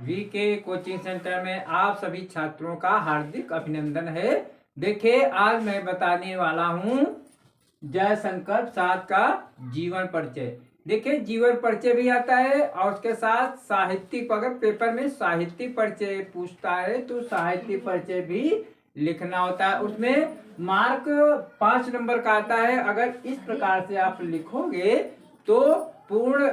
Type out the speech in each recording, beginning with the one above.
VK coaching centre में आप सभी छात्रों का हार्दिक अभिनंदन है। देखिए, आज मैं बताने वाला हूँ जयशंकर प्रसाद का जीवन परिचय। देखिए, जीवन परिचय भी आता है और उसके साथ साहित्यिक, अगर पेपर में साहित्यिक परिचय पूछता है तो साहित्यिक परिचय भी लिखना होता है। उसमें मार्क 5 नंबर का आता है। अगर इस प्रकार से आप लिखोगे तो पूरे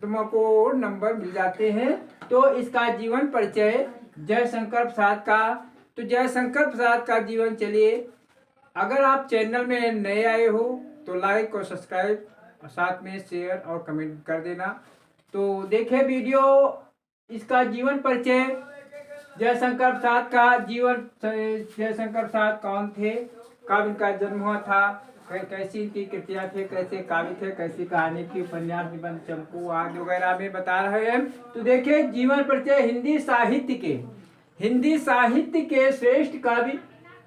तुमको नंबर मिल जाते हैं। तो इसका जीवन परिचय जयशंकर प्रसाद का, तो जयशंकर प्रसाद का जीवन, चलिए, अगर आप चैनल में नए आए हो तो लाइक और सब्सक्राइब और साथ में शेयर और कमेंट कर देना। तो देखें वीडियो, इसका जीवन परिचय जयशंकर प्रसाद का जीवन। जयशंकर प्रसाद कौन थे, कब इनका जन्म हुआ था, कैसी इनकी कृतियाँ थे, कैसे काव्य थे, कैसी कहानी की, उपन्यास, निबंध, चंपू आदि वगैरह में बता रहे हैं। तो देखिए, जीवन परिचय। हिंदी साहित्य के श्रेष्ठ कवि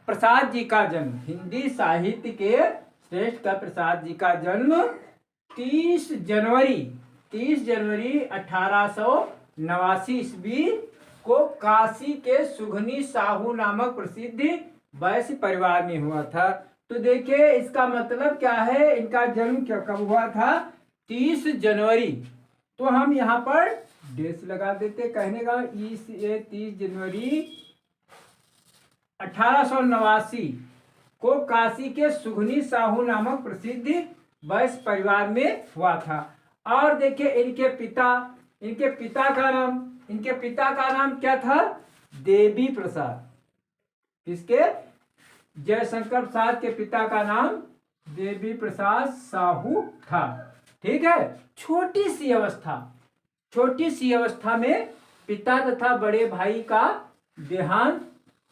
प्रसाद जी का जन्म। हिंदी साहित्य के श्रेष्ठ कवि प्रसाद जी का जन्म 30 जनवरी 1889 ईस्वी को काशी के सुघनी साहू नामक प्रसिद्ध वैश्य परिवार में हुआ था। तो देखिए, इसका मतलब क्या है, इनका जन्म कब हुआ था? 30 जनवरी। तो हम यहाँ पर डेट लगा देते, कहने का 30 जनवरी 1889 को काशी के सुघनी साहू नामक प्रसिद्ध वैश्य परिवार में हुआ था। और देखिए, इनके पिता का नाम क्या था? देवी प्रसाद। किसके? जयशंकर प्रसाद के पिता का नाम देवी प्रसाद साहू था। ठीक है। छोटी सी अवस्था में पिता तथा बड़े भाई का देहांत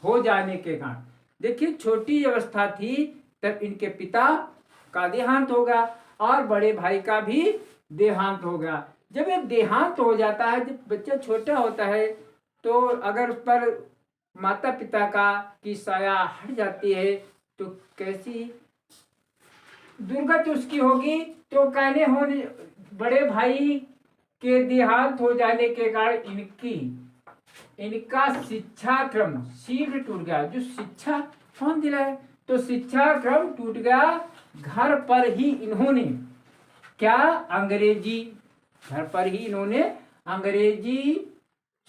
हो जाने के कारण, देखिए, छोटी अवस्था थी तब इनके पिता का देहांत हो गया और बड़े भाई का भी देहांत हो गया। जब एक देहांत हो जाता है, जब बच्चा छोटा होता है, तो अगर उस पर माता पिता की साया हट जाती है तो कैसी दुर्गति उसकी होगी। तो कहने होने बड़े भाई के देहांत हो जाने के कारण इनका शिक्षा क्रम शीघ्र टूट गया। जो शिक्षा कौन दिलाए? तो शिक्षा क्रम टूट गया। घर पर ही इन्होंने अंग्रेजी,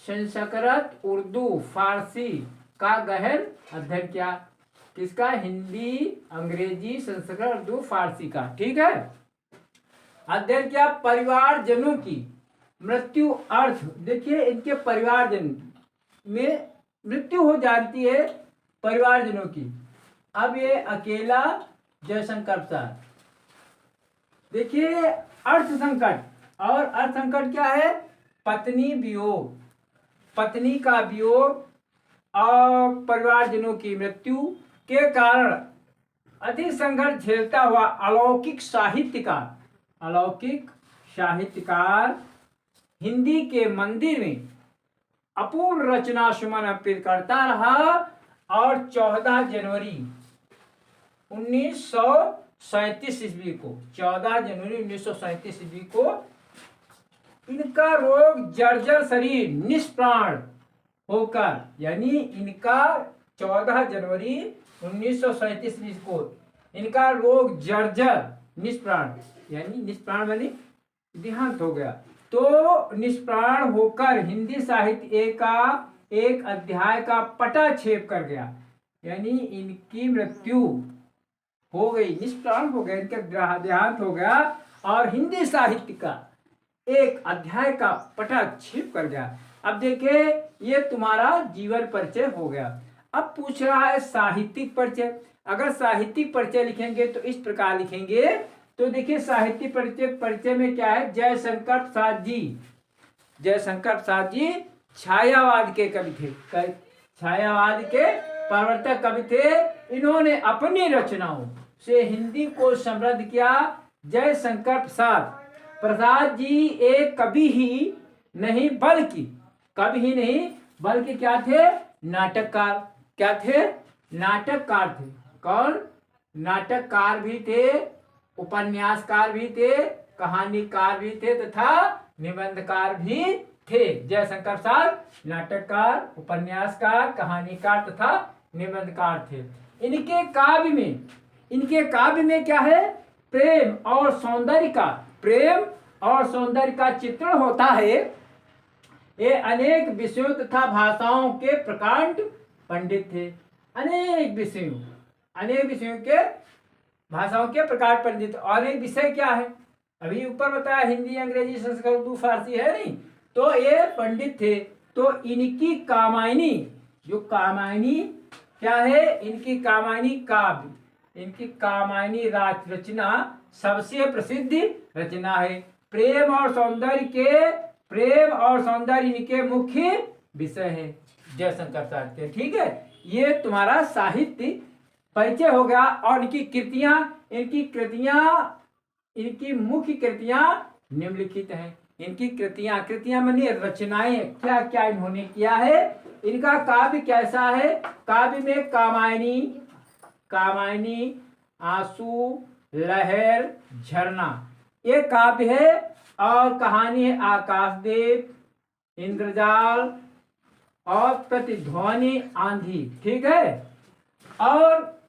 संस्कृत, उर्दू, फारसी का गहन अध्ययन किया। किसका? हिंदी, अंग्रेजी, संस्कृत, उर्दू, फारसी का। ठीक है, अध्ययन किया। परिवारजनों की मृत्यु अर्थ, देखिए, इनके परिवारजन में मृत्यु हो जाती है परिवारजनों की। अब ये अकेला जयशंकर प्रसाद, देखिए, अर्थ संकट। और अर्थ संकट क्या है? पत्नी का वियोग और परिवारजनों की मृत्यु के कारण अधिक संघर्ष झेलता हुआ अलौकिक साहित्यकार हिंदी के मंदिर में अपूर्व रचना सुमन अर्पित करता रहा। और 14 जनवरी 1937 ईस्वी को इनका रोग जर्जर शरीर निष्प्राण होकर, यानी इनका 14 जनवरी 1937 ईस्वी को इनका रोग जर्जर निष्प्राण, यानी निष्प्राण माने देहांत हो गया। तो निष्प्राण होकर हिंदी साहित्य का एक अध्याय का पटाक्षेप कर गया, यानी इनकी मृत्यु हो गई, निष्प्राण हो गया, इनका देहांत हो गया और हिंदी साहित्य का एक अध्याय का पटाक्षेप कर गया। अब देखिए, ये तुम्हारा जीवन परिचय हो गया। अब पूछ रहा है साहित्यिक परिचय। अगर साहित्यिक परिचय लिखेंगे तो इस प्रकार लिखेंगे। तो देखिए, साहित्यिक परिचय में क्या है? जयशंकर प्रसाद जी छायावाद के कवि थे, छायावाद के प्रवर्तक कवि थे। इन्होंने अपनी रचनाओं से हिंदी को समृद्ध किया। जयशंकर प्रसाद जी एक कवि ही नहीं बल्कि क्या थे? नाटककार। क्या थे? नाटककार थे। कौन? नाटककार भी थे, उपन्यासकार भी थे, कहानीकार भी थे तथा निबंधकार भी थे। जयशंकर प्रसाद नाटककार, उपन्यासकार, कहानीकार तथा निबंधकार थे। इनके काव्य में क्या है, प्रेम और सौंदर्य का चित्रण होता है। ये अनेक विषयों तथा भाषाओं के प्रकांड पंडित थे। अनेक विषयों के भाषाओं के प्रकार पंडित। और एक विषय क्या है, अभी ऊपर बताया, हिंदी, अंग्रेजी, संस्कृत, उर्दू, फारसी है नहीं, तो ये पंडित थे। तो इनकी कामायनी क्या है, इनकी कामायनी काव्य, इनकी कामायनी रचना सबसे प्रसिद्ध रचना है। प्रेम और सौंदर्य इनके मुख्य विषय है जयशंकर प्रसाद के। ठीक है, ये तुम्हारा साहित्य परिचय हो गया। और इनकी मुख्य कृतियां निम्नलिखित हैं। इनकी कृतियां मानी रचनाएं, क्या क्या इन्होंने किया है। इनका काव्य कैसा है, काव्य में कामायनी, आंसू, लहर, झरना, ये काव्य है। और कहानी है आकाशदेव, इंद्रजाल और प्रतिध्वनि आंधी। ठीक है। और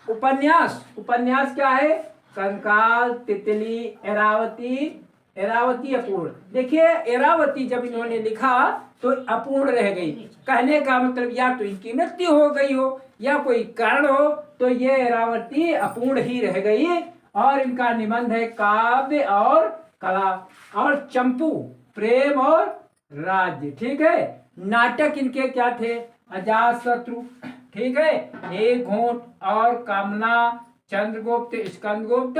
उपन्यास क्या है, कंकाल, तितली, एरावती अपूर्ण। देखिए, एरावती जब इन्होंने लिखा तो अपूर्ण रह गई। कहने का मतलब या तो इनकी मृत्यु हो गई हो या कोई कारण हो, तो ये एरावती अपूर्ण ही रह गई। और इनका निबंध है काव्य और कला। और चंपू, प्रेम और राज्य। ठीक है। नाटक इनके क्या थे, अजातशत्रु, ठीक है, एक घूंट और कामना, चंद्रगुप्त, स्कंदगुप्त,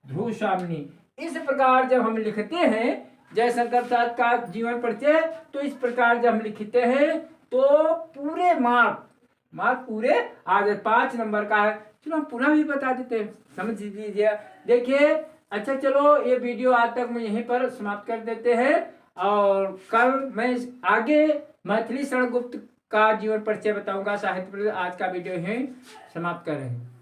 ध्रुवसाम्नी। इस प्रकार जब हम लिखते हैं जयशंकर प्रसाद का जीवन परिचय, तो इस प्रकार जब हम लिखते हैं तो पूरे मार्क पूरे आज 5 नंबर का है। चलो हम पुनः भी बता देते हैं, समझ लीजिए। देखिए, अच्छा चलो, ये वीडियो आज तक मैं यहीं पर समाप्त कर देते हैं। और कल मैं आगे मैथिली शरण गुप्त का जीवन परिचय बताऊंगा, साहित्य। आज का वीडियो यहीं समाप्त कर रहे हैं।